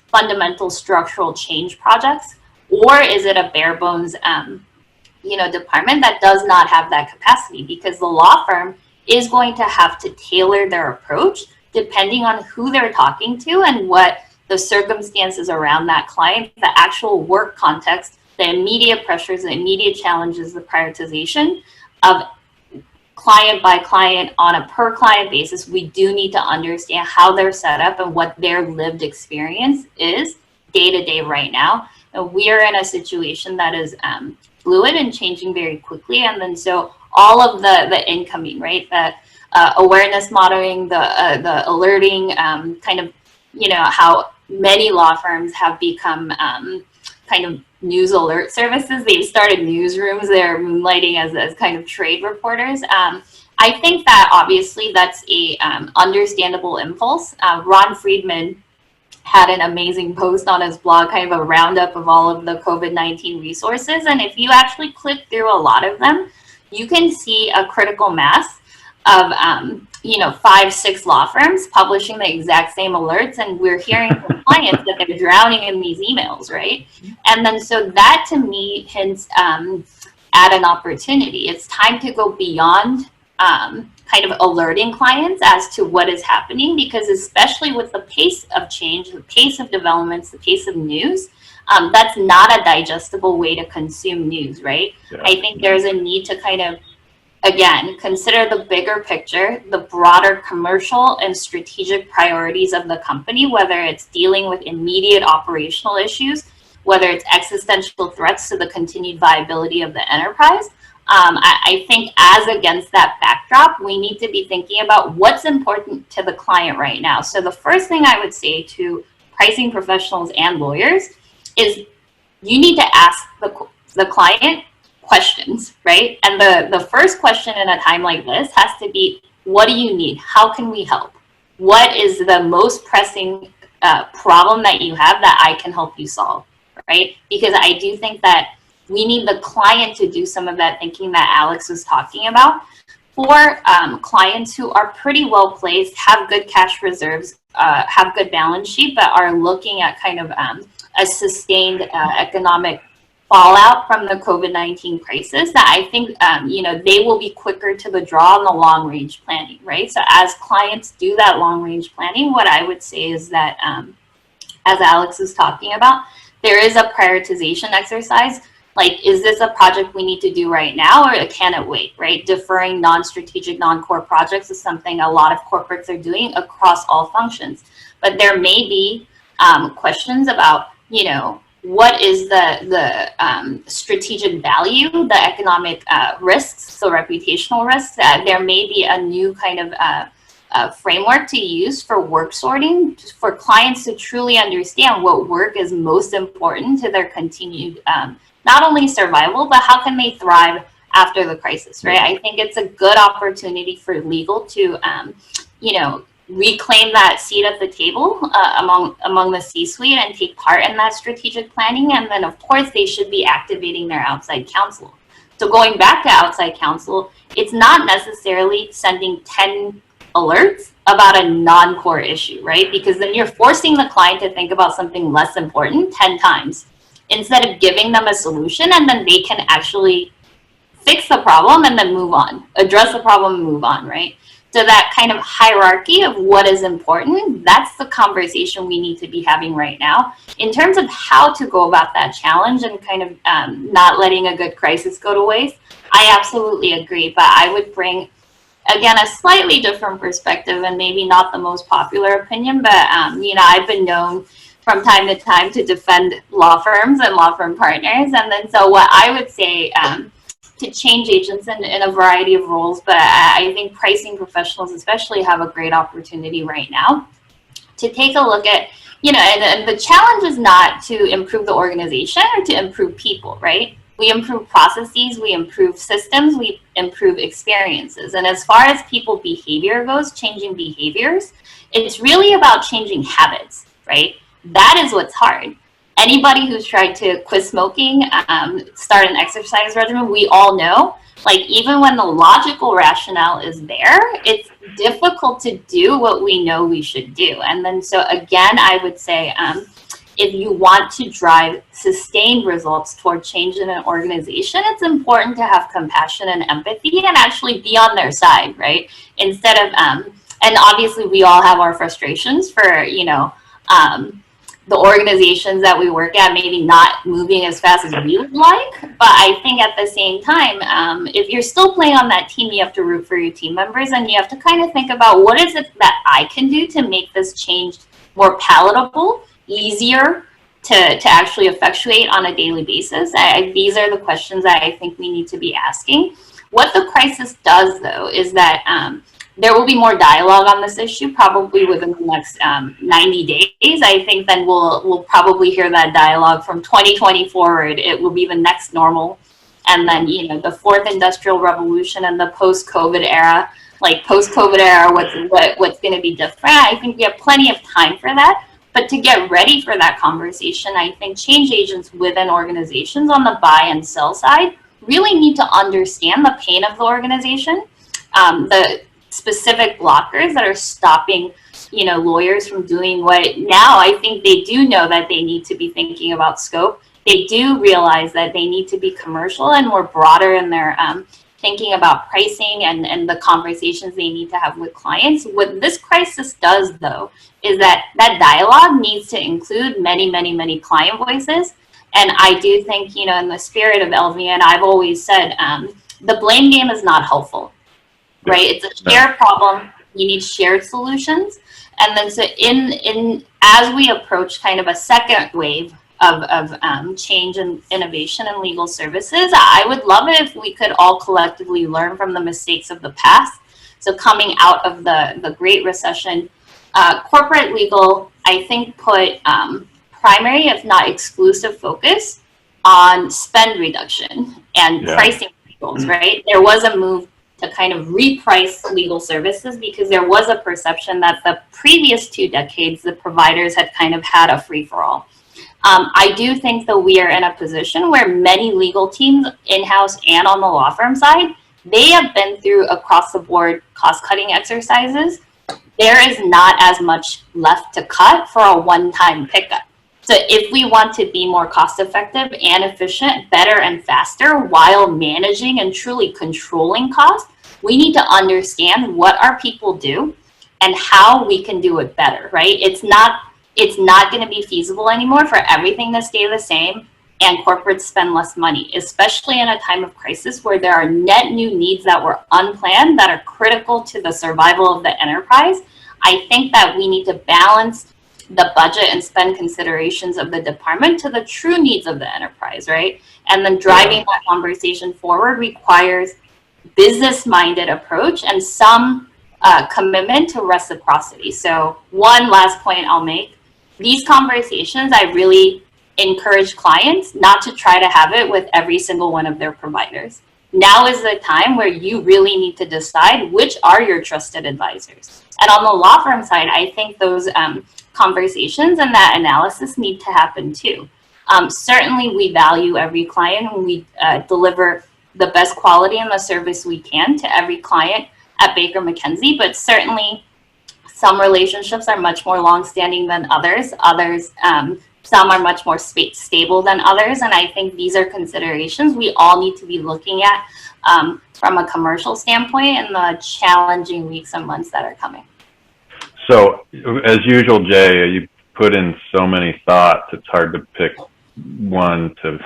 fundamental structural change projects? Or is it a bare bones department that does not have that capacity? Because the law firm is going to have to tailor their approach depending on who they're talking to and what the circumstances around that client, the actual work context, the immediate pressures, the immediate challenges, the prioritization of client by client on a per client basis. We do need to understand how they're set up and what their lived experience is day to day right now. And we are in a situation that is fluid and changing very quickly. And then so all of the incoming, right, the awareness monitoring, the alerting, kind of, how many law firms have become kind of news alert services. They've started newsrooms. They're moonlighting as kind of trade reporters. I think that obviously that's a understandable impulse. Ron Friedman had an amazing post on his blog, kind of a roundup of all of the COVID-19 resources. And if you actually click through a lot of them, you can see a critical mass of 5-6 law firms publishing the exact same alerts, and we're hearing from clients that they're drowning in these emails, right? And then so that to me hints at an opportunity. It's time to go beyond kind of alerting clients as to what is happening, because especially with the pace of change, the pace of developments, the pace of news, that's not a digestible way to consume news, right? Yeah. I think there's a need to kind of, again, consider the bigger picture, the broader commercial and strategic priorities of the company, whether it's dealing with immediate operational issues, whether it's existential threats to the continued viability of the enterprise. I think as against that backdrop, we need to be thinking about what's important to the client right now. So the first thing I would say to pricing professionals and lawyers is you need to ask the client questions, right? And the first question in a time like this has to be, what do you need? How can we help? What is the most pressing problem that you have that I can help you solve, right? Because I do think that we need the client to do some of that thinking that Alex was talking about. For clients who are pretty well placed, have good cash reserves, have good balance sheet, but are looking at kind of a sustained economic fallout from the COVID-19 crisis, that I think, they will be quicker to the draw on the long range planning, right? So as clients do that long range planning, what I would say is that, as Alex is talking about, there is a prioritization exercise Like, is this a project we need to do right now, or can it wait, right? Deferring non-strategic, non-core projects is something a lot of corporates are doing across all functions. But there may be questions about, you know, what is the strategic value, the economic risks, so reputational risks. There may be a new kind of framework to use for work sorting, for clients to truly understand what work is most important to their continued not only survival, but how can they thrive after the crisis, right? I think it's a good opportunity for legal to, you know, reclaim that seat at the table among the C-suite and take part in that strategic planning. And then, of course, they should be activating their outside counsel. So going back to outside counsel, it's not necessarily sending 10 alerts about a non-core issue, right? Because then you're forcing the client to think about something less important 10 times instead of giving them a solution, and then they can actually fix the problem and then move on, address the problem and move on, right? So that kind of hierarchy of what is important, that's the conversation we need to be having right now. In terms of how to go about that challenge and kind of not letting a good crisis go to waste, I absolutely agree. But I would bring, again, a slightly different perspective and maybe not the most popular opinion, but you know, I've been known from time to time to defend law firms and law firm partners. And then so what I would say to change agents in a variety of roles, but I think pricing professionals especially have a great opportunity right now to take a look at, you know, and the challenge is not to improve the organization or to improve people, right? We improve processes, we improve systems, we improve experiences. And as far as people behavior goes, changing behaviors, it's really about changing habits, right? That is what's hard. Anybody who's tried to quit smoking, start an exercise regimen, we all know, like, even when the logical rationale is there, it's difficult to do what we know we should do. And then, so again, I would say, if you want to drive sustained results toward change in an organization, it's important to have compassion and empathy and actually be on their side, right? Instead of, and obviously we all have our frustrations for, you know, the organizations that we work at maybe not moving as fast as we would like. But I think at the same time, if you're still playing on that team, you have to root for your team members, and you have to kind of think about what is it that I can do to make this change more palatable, easier to actually effectuate on a daily basis. These are the questions that I think we need to be asking. What the crisis does, though, is that there will be more dialogue on this issue probably within the next 90 days. I think then we'll probably hear that dialogue from 2020 forward. It will be the next normal. And then, you know, the fourth industrial revolution and the post-COVID era, like post-COVID era, what's going to be different. I think we have plenty of time for that. But to get ready for that conversation, I think change agents within organizations on the buy and sell side really need to understand the pain of the organization, the specific blockers that are stopping, you know, lawyers from doing what now I think they do know that they need to be thinking about scope. They do realize that they need to be commercial and more broader in their thinking about pricing and the conversations they need to have with clients. What this crisis does, though, is that dialogue needs to include many, many, many client voices. And I do think, you know, in the spirit of LVN, I've always said the blame game is not helpful. Right, it's a shared problem. You need shared solutions, and then so in as we approach kind of a second wave of change and innovation in legal services, I would love it if we could all collectively learn from the mistakes of the past. So coming out of the Great Recession, corporate legal, I think, put primary, if not exclusive, focus on spend reduction and pricing goals. Right, there was a move to kind of reprice legal services because there was a perception that the previous 2 decades, the providers had kind of had a free-for-all. I do think that we are in a position where many legal teams, in-house and on the law firm side, they have been through across-the-board cost-cutting exercises. There is not as much left to cut for a one-time pickup. So if we want to be more cost-effective and efficient, better and faster while managing and truly controlling costs, we need to understand what our people do and how we can do it better, right? It's not going to be feasible anymore for everything to stay the same
and corporates spend less money, especially in a time of crisis where there are net new needs that were unplanned that are critical to the survival of the enterprise. I think that we need to balance the budget and spend considerations of the department to the true needs of the enterprise, right? And then driving that conversation forward requires business-minded approach and some commitment to reciprocity. So one last point I'll make, these conversations, I really encourage clients not to try to have it with every single one of their providers. Now is the time where you really need to decide which are your trusted advisors. And on the law firm side, I think those conversations and that analysis need to happen too. Certainly we value every client and we deliver the best quality and the service we can to every client at Baker McKenzie, but certainly some relationships are much more long-standing than others. Some are much more stable than others, and I think these are considerations we all need to be looking at from a commercial standpoint in the challenging weeks and months that are coming.
So, as usual, Jay, you put in so many thoughts, it's hard to pick one to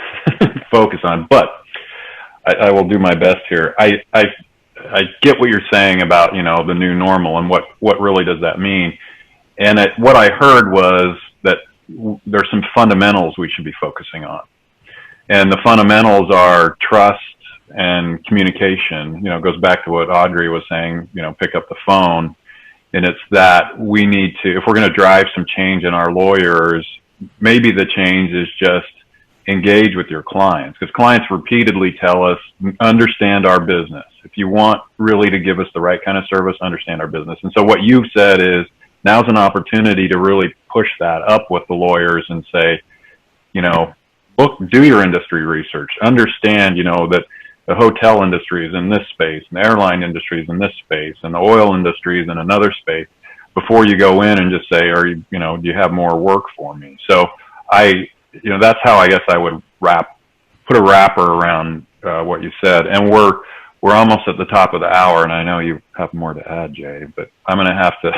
focus on, but I will do my best here. I get what you're saying about, the new normal and what really does that mean. And what I heard was that there's some fundamentals we should be focusing on. And the fundamentals are trust and communication. It goes back to what Audrey was saying, pick up the phone. And it's that we need to, if we're going to drive some change in our lawyers, maybe the change is just engage with your clients, because clients repeatedly tell us, understand our business. If you want really to give us the right kind of service, understand our business. And so what you've said is now's an opportunity to really push that up with the lawyers and say, look, do your industry research, understand, that the hotel industry is in this space and the airline industry is in this space and the oil industry is in another space before you go in and just say, do you have more work for me? So that's how I guess I would put a wrapper around what you said. And we're almost at the top of the hour, and I know you have more to add, Jay, but I'm going to have to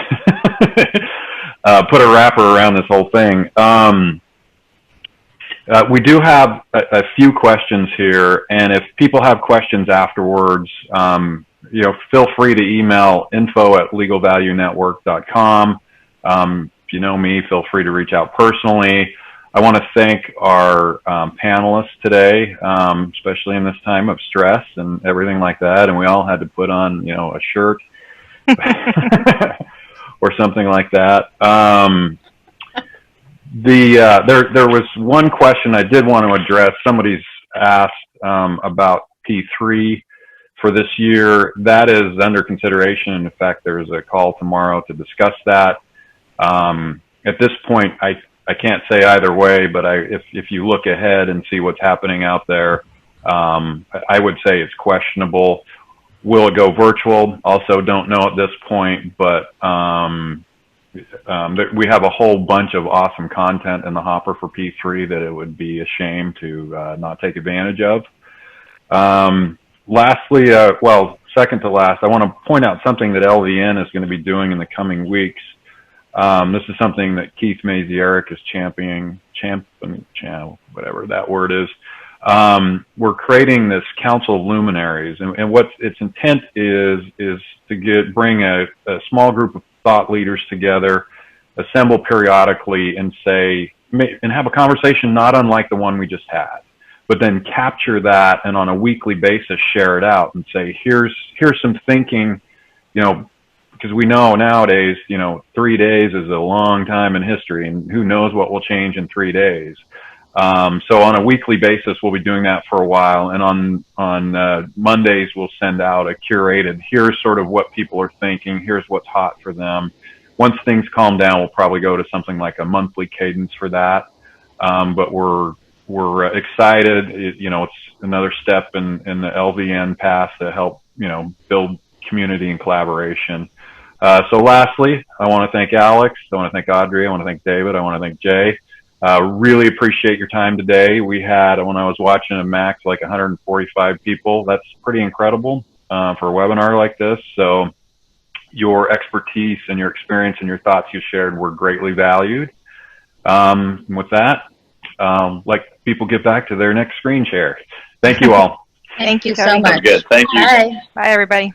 put a wrapper around this whole thing. We do have a few questions here, and if people have questions afterwards, feel free to email info@legalvaluenetwork.com. If you know me, feel free to reach out personally. I want to thank our panelists today, especially in this time of stress and everything like that. And we all had to put on, a shirt or something like that. There was one question I did want to address. Somebody's asked about P3 for this year. That is under consideration. In fact, there's a call tomorrow to discuss that. At this point, I can't say either way, but if you look ahead and see what's happening out there, I would say it's questionable. Will it go virtual? Also don't know at this point, but we have a whole bunch of awesome content in the hopper for P3 that it would be a shame to not take advantage of. Lastly, second to last, I want to point out something that LVN is going to be doing in the coming weeks. This is something that Keith Mazierick is championing, whatever that word is. We're creating this council of luminaries, and what its intent is to bring a small group of thought leaders together, assemble periodically, and have a conversation not unlike the one we just had, but then capture that and on a weekly basis share it out and say, here's some thinking, because we know nowadays, 3 days is a long time in history, and who knows what will change in 3 days. So on a weekly basis, we'll be doing that for a while. And on Mondays, we'll send out a curated, here's sort of what people are thinking, here's what's hot for them. Once things calm down, we'll probably go to something like a monthly cadence for that. But we're excited. It's another step in the LVN path to help, build community and collaboration. So lastly, I want to thank Alex. I want to thank Audrey. I want to thank David. I want to thank Jay. Really appreciate your time today. We had, when I was watching a max, like 145 people. That's pretty incredible for a webinar like this. So your expertise and your experience and your thoughts you shared were greatly valued. With that, like people get back to their next screen share. Thank you all.
Thank you
so
Cody.
much.
Good. Thank you.
Bye.
Bye, everybody.